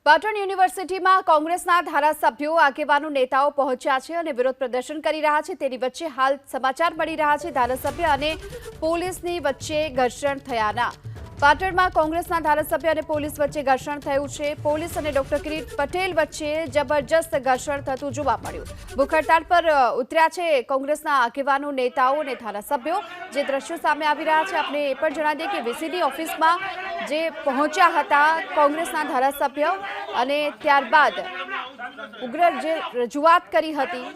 પાટણ યુનિવર્સિટીમાં કોંગ્રેસના ધારાસભ્યો આગેવાનો નેતાઓ પહોંચ્યા છે અને વિરોધ પ્રદર્શન કરી રહ્યા છે। તેની વચ્ચે હાલ સમાચાર મળી રહ્યા છે ધારાસભ્ય અને પોલીસની વચ્ચે ઘર્ષણ થયાના। પાટણમાં કોંગ્રેસના ધારાસભ્ય અને પોલીસ વચ્ચે ઘર્ષણ થયું છે। પોલીસ અને ડોક્ટર કિરીટ પટેલ વચ્ચે જબરજસ્ત ઘર્ષણ થતું જોવા મળ્યું। ભૂખ હડતાળ પર ઉતર્યા છે કોંગ્રેસના આગેવાનો નેતાઓ અને ધારાસભ્યો। જે દ્રશ્યો સામે આવી રહ્યા છે આપણે એ પણ જણાવી દઈએ કે વીસીડી ઓફિસમાં જે પહોંચ્યા હતા કોંગ્રેસના ધારાસભ્ય અને ત્યારબાદ ઉગ્ર જે રજૂઆત કરી હતી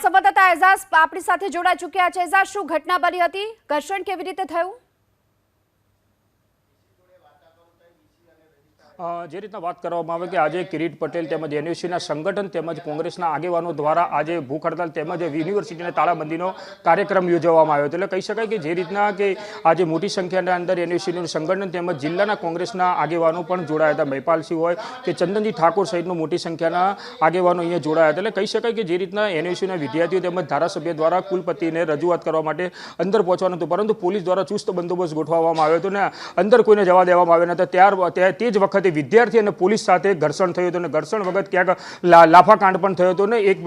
સંવાદદાતા એઝાઝ આપણી સાથે જોડાઈ ચૂક્યા છે। એઝાઝ, શું ઘટના બની હતી? ઘર્ષણ કેવી રીતે થયું? જે રીતના વાત કરવામાં આવે કે આજે કિરીટ પટેલ તેમજ એનયુસીના સંગઠન તેમજ કોંગ્રેસના આગેવાનો દ્વારા આજે ભૂખ હડતાલ તેમજ યુનિવર્સિટીને તાળાબંધીનો કાર્યક્રમ યોજવામાં આવ્યો હતો। એટલે કહી શકાય કે જે રીતના કે આજે મોટી સંખ્યાના અંદર એનયુસીનું સંગઠન તેમજ જિલ્લાના કોંગ્રેસના આગેવાનો પણ જોડાયા હતા। મહિપાલસિંહ હોય કે ચંદનજી ઠાકોર સહિતનો મોટી સંખ્યાના આગેવાનો અહીંયા જોડાયા હતા। એટલે કહી શકાય કે જે રીતના એનયુસીના વિદ્યાર્થીઓ તેમજ ધારાસભ્ય દ્વારા કુલપતિને રજૂઆત કરવા માટે અંદર પહોંચવાનું હતું, પરંતુ પોલીસ દ્વારા ચુસ્ત બંદોબસ્ત ગોઠવવામાં આવ્યો હતો અને અંદર કોઈને જવા દેવામાં આવ્યા નહોતા। તે જ વખતે વિદ્યાર્થી અને પોલીસ સાથે ઘર્ષણ થયું હતું અને ઘર્ષણ વખત ક્યાંક લાફાકાંડ પણ થયો હતો અને એક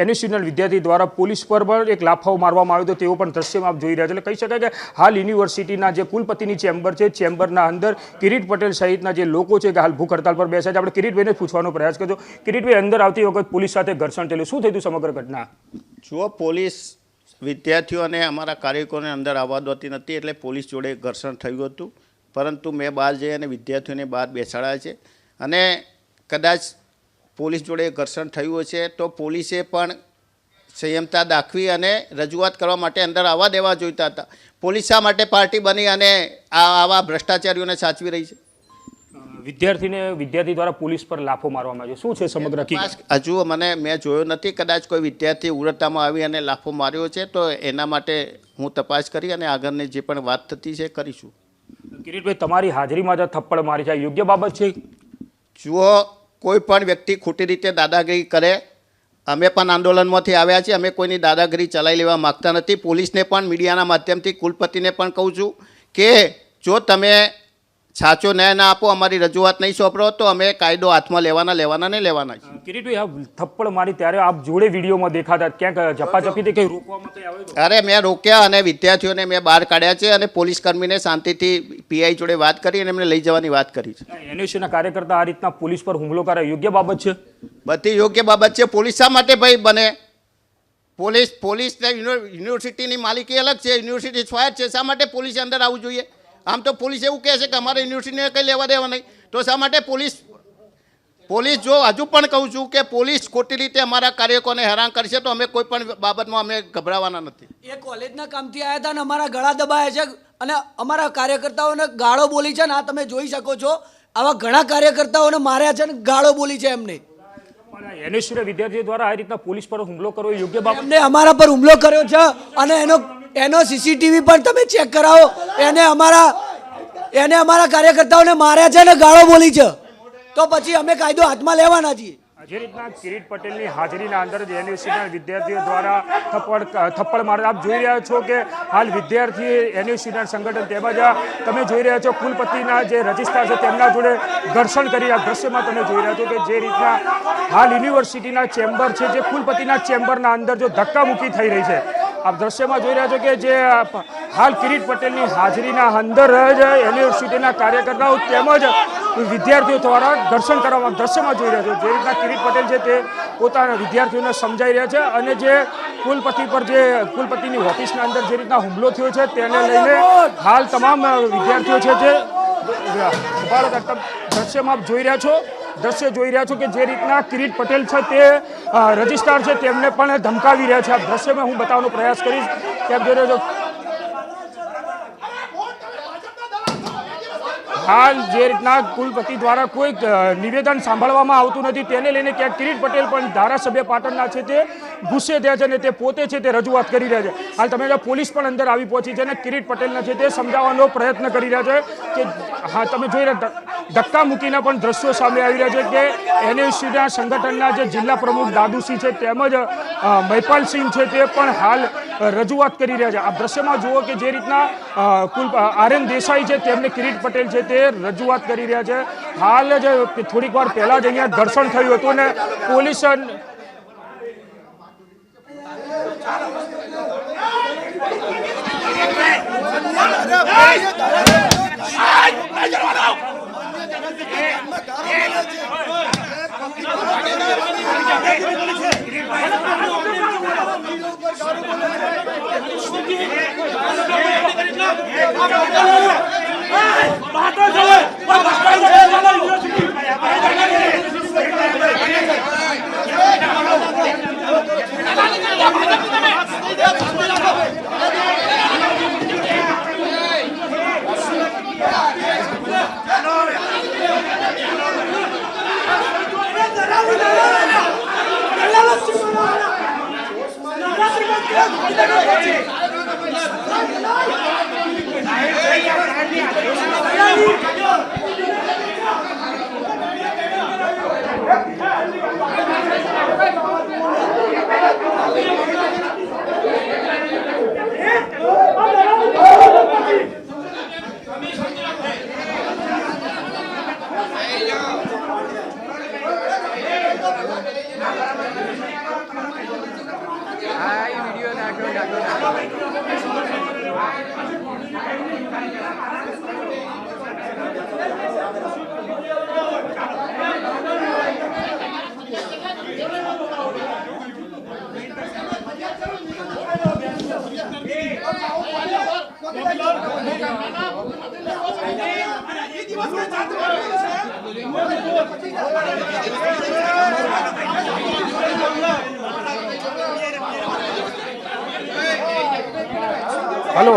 એન્યુસીનલ વિદ્યાર્થી દ્વારા પોલીસ પર પણ એક લાફાઓ મારવામાં આવ્યો હતો। તેઓ પણ દ્રશ્યમાં આપ જોઈ રહ્યા છો। એટલે કહી શકાય કે હાલ યુનિવર્સિટીના જે કુલપતિની ચેમ્બર છે, ચેમ્બરના અંદર કિરીટ પટેલ સહિતના જે લોકો છે કે હાલ ભૂખ હડતાલ પર બેસ્યા છે। આપણે કિરીટભાઈને પૂછવાનો પ્રયાસ કરજો। કિરીટભાઈ, અંદર આવતી વખત પોલીસ સાથે ઘર્ષણ થયેલું, શું થયું સમગ્ર ઘટના? જુઓ, પોલીસ વિદ્યાર્થીઓ અને અમારા કાર્યકરોને અંદર આવવા દોતી નથી, એટલે પોલીસ જોડે ઘર્ષણ થયું હતું, પરંતુ મેં બહાર જઈ અને વિદ્યાર્થીઓને બહાર બેસાડ્યા છે અને કદાચ પોલીસ જોડે ઘર્ષણ થયું હશે તો પોલીસે પણ સંયમતા દાખવી અને રજૂઆત કરવા માટે અંદર આવવા દેવા જોઈતા હતા। પોલીસ શા માટે પાર્ટી બની અને આવા ભ્રષ્ટાચારીઓને સાચવી રહી છે? વિદ્યાર્થી દ્વારા પોલીસ પર લાફો મારવામાં આવ્યો, શું છે સમગ્ર? હજુ મેં જોયો નથી, કદાચ કોઈ વિદ્યાર્થી ઉગ્રતામાં આવી અને લાફો માર્યો છે તો એના માટે હું તપાસ કરી અને આગળની જે પણ વાત થતી છે કરીશું। કિરીટભાઈ, તમારી હાજરીમાં જ થપ્પડ મારી છે, યોગ્ય બાબત છે? જુઓ, કોઈ પણ વ્યક્તિ ખોટી રીતે દાદાગીરી કરે, અમે પણ આંદોલનમાંથી આવ્યા છીએ, અમે કોઈની દાદાગીરી ચલાવી લેવા માગતા નથી। પોલીસને પણ મીડિયાના માધ્યમથી કુલપતિને પણ કહું છું કે જો તમે સાચો ન્યાય ના આપો, અમારી રજૂઆત નહીં સોંપો તો અમે કાયદો હાથમાં લેવાના છે। કિરીટભાઈ, આ થપ્પડ મારી ત્યારે આપ જોડે વિડીયોમાં દેખાતા, ક્યાંક ઝપાઝપીથી કંઈ રોકવામાં કંઈ આવ્યું? અરે, મેં રોક્યા અને વિદ્યાર્થીઓને મેં બહાર કાઢ્યા છે અને પોલીસ કર્મીને શાંતિથી પીઆઈ જોડે વાત કરી અને એમને લઈ જવાની વાત કરી છે। એનયુસીના કાર્યકર્તા આ રીતના પોલીસ પર હુમલો કરે, યોગ્ય બાબત છે? બધી યોગ્ય બાબત છે। પોલીસ શા માટે ભાઈ બને? પોલીસને યુનિવર્સિટીની માલિકી અલગ છે, યુનિવર્સિટી સ્વાયત્ત છે, શા માટે પોલીસે અંદર આવવું જોઈએ? આમ તો પોલીસ એવું કહે છે કે અમારે યુનિવર્સિટીને કંઈ લેવા દેવા નહીં, તો શા માટે પોલીસ જો હજુ પણ કહું છું કે પોલીસ ખોટી રીતે અમારા કાર્યકરોને હેરાન કરશે તો અમે કોઈ પણ બાબતમાં અમે ગભરાવાના નથી। એ કોલેજના કામથી આવ્યા હતા અને અમારા ગળા દબાયા છે અને અમારા કાર્યકર્તાઓને ગાળો બોલી છે ને આ તમે જોઈ શકો છો, આવા ઘણા કાર્યકર્તાઓને માર્યા છે અને ગાળો બોલી છે એમને। એનયુસીના વિદ્યાર્થીઓ દ્વારા આ રીતના પોલીસ પર હુમલો કરવો યોગ્ય બાબત? એમને અમારા પર હુમલો કર્યો છે અને એનો સીસીટીવી પણ તમે ચેક કરાવો। એને અમારા કાર્યકર્તાઓને માર્યા છે અને ગાળો બોલી છે, તો પછી અમે કાયદો હાથમાં લેવાના છીએ। જે રીતના કિરીટ પટેલની હાજરીના અંદર જ એનયુસીના વિદ્યાર્થીઓ દ્વારા થપ્પડ માર આપ જોઈ રહ્યા છો કે હાલ વિદ્યાર્થી એનયુસીના સંગઠન તેમજ તમે જોઈ રહ્યા છો કુલપતિના જે રજિસ્ટ્રાર છે તેમના જોડે ઘર્ષણ કરી આ દ્રશ્યમાં તમે જોઈ રહ્યા છો કે જે રીતના હાલ યુનિવર્સિટીના ચેમ્બર છે, જે કુલપતિના ચેમ્બરના અંદર જો ધક્કામુક્કી થઈ રહી છે આપ દ્રશ્યમાં જોઈ રહ્યા છો કે જે હાલ કિરીટ પટેલની હાજરીના અંદર જ યુનિવર્સિટીના કાર્યકર્તાઓ તેમજ વિદ્યાર્થીઓ દ્વારા ઘર્ષણ કરવામાં દ્રશ્યમાં જોઈ રહ્યા છો જે રીતના કિરીટ પટેલ છે તે પોતાના વિદ્યાર્થીઓને સમજાઈ રહ્યા છે અને જે કુલપતિ પર જે કુલપતિની ઓફિસના અંદર જે રીતના હુમલો થયો છે તેને લઈને હાલ તમામ વિદ્યાર્થીઓ છે જે દ્રશ્યમાં આપ જોઈ રહ્યા છો કે જે રીતના કિરીટ પટેલ છે તે રજિસ્ટ્રાર છે તેમને પણ ધમકાવી રહ્યા છે આ દ્રશ્યમાં હું બતાવવાનો પ્રયાસ કરીશ કે આપ જોઈ રહ્યા છો હાલ જે રીતના કુલપતિ દ્વારા કોઈ નિવેદન સાંભળવામાં આવતું નથી તેને લઈને ક્યાંક કિરીટ પટેલ પણ ધારાસભ્ય પાટણના છે તે ગુસ્સે થયા છે અને તે પોતે છે તે રજૂઆત કરી રહ્યા છે હાલ તમે પોલીસ પણ અંદર આવી પહોંચી છે અને કિરીટ પટેલના છે તે સમજાવવાનો પ્રયત્ન કરી રહ્યા છે કે હા તમે જોઈ રહ્યા ધક્કા મૂકીને પણ દ્રશ્યો સામે આવી રહ્યા છે કે એનએસયુના સંગઠનના જે જિલ્લા પ્રમુખ દાદુસિંહ છે તેમજ મહિપાલસિંહ છે તે પણ હાલ રજૂઆત કરી રહ્યા છે આ દ્રશ્યમાં જુઓ કે જે રીતના આરએન દેસાઈ છે તેમને કિરીટ પટેલ છે તે રજૂઆત કરી રહ્યા છે હાલ જ થોડીક વાર પહેલા જ અહીંયા ઘર્ષણ થયું હતું અને પોલીસ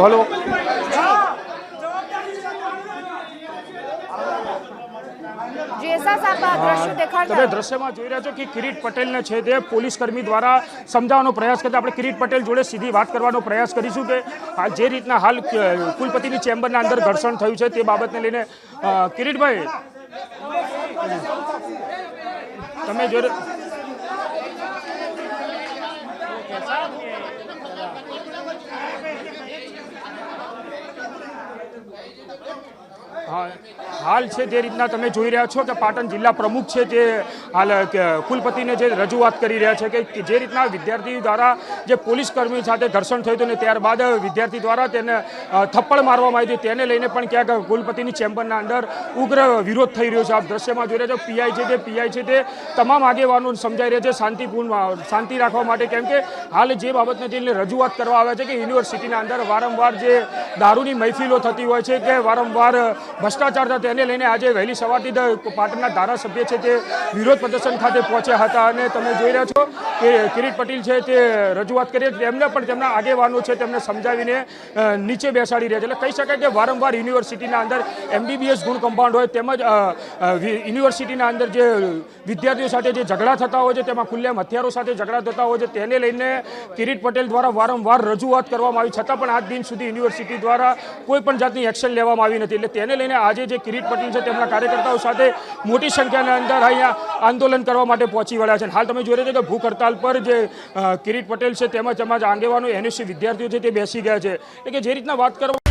હલો તમે દ્રશ્યમાં જોઈ રહ્યા છો કે કિરીટ પટેલને છે તે પોલીસ કર્મી દ્વારા સમજાવવાનો પ્રયાસ કરતા આપણે કિરીટ પટેલ જોડે સીધી વાત કરવાનો પ્રયાસ કરીશું કે જે રીતના હાલ કુલપતિની ચેમ્બરના અંદર ઘર્ષણ થયું છે તે બાબતને લઈને કિરીટભાઈ તમે જોઈ હાલ છે જે રીતના તમે જોઈ રહ્યા છો કે પાટણ જિલ્લા પ્રમુખ છે તે હાલ કુલપતિને જે રજૂઆત કરી રહ્યા છે કે જે રીતના વિદ્યાર્થી દ્વારા જે પોલીસ કર્મી સાથે ઘર્ષણ થયું હતું ને ત્યારબાદ વિદ્યાર્થી દ્વારા તેને થપ્પડ મારવામાં આવી હતી તેને લઈને પણ ક્યાંક કુલપતિની ચેમ્બરના અંદર ઉગ્ર વિરોધ થઈ રહ્યો છે આપ દ્રશ્યમાં જોઈ રહ્યા છો પીઆઈ છે તે તમામ આગેવાનો સમજાઈ રહ્યા છે શાંતિ રાખવા માટે કેમ કે હાલ જે બાબતને તેને રજૂઆત કરવા આવે છે કે યુનિવર્સિટીના અંદર વારંવાર જે દારૂની મહેફિલો થતી હોય છે કે વારંવાર ભ્રષ્ટાચાર હતા તેને લઈને આજે વહેલી સવારથી પાટણના ધારાસભ્ય છે તે વિરોધ પ્રદર્શન ખાતે પહોંચ્યા હતા અને તમે જોઈ રહ્યા છો કે કિરીટ પટેલ છે તે રજૂઆત કરી તેમને પણ તેમના આગેવાનો છે તેમને સમજાવીને નીચે બેસાડી રહ્યા છે એટલે કહી શકાય કે વારંવાર યુનિવર્સિટીના અંદર MBBS ગુણ કમ્પાઉન્ડ હોય તેમજ યુનિવર્સિટીના અંદર જે વિદ્યાર્થીઓ સાથે જે ઝઘડા થતા હોય છે તેમાં ખુલ્લેઆમ હથિયારો સાથે ઝઘડા થતા હોય છે તેને લઈને કિરીટ પટેલ દ્વારા વારંવાર રજૂઆત કરવામાં આવી છતાં પણ આજ દિન સુધી યુનિવર્સિટી દ્વારા કોઈ પણ જાતની એક્શન લેવામાં આવી નથી એટલે તેને લઈને આજે જે કિરીટ પટેલ છે તેમના કાર્યકર્તાઓ સાથે મોટી સંખ્યાના અંદર અહીંયા આંદોલન કરવા માટે પહોંચી વળ્યા છે હાલ તમે જોઈ રહ્યા છો કે ભૂખ હડતાલ પર જે કિરીટ પટેલ છે તેમજ આગેવાનો NSU વિદ્યાર્થીઓ છે તે બેસી ગયા છે એટલે કે જે રીતના વાત કરવા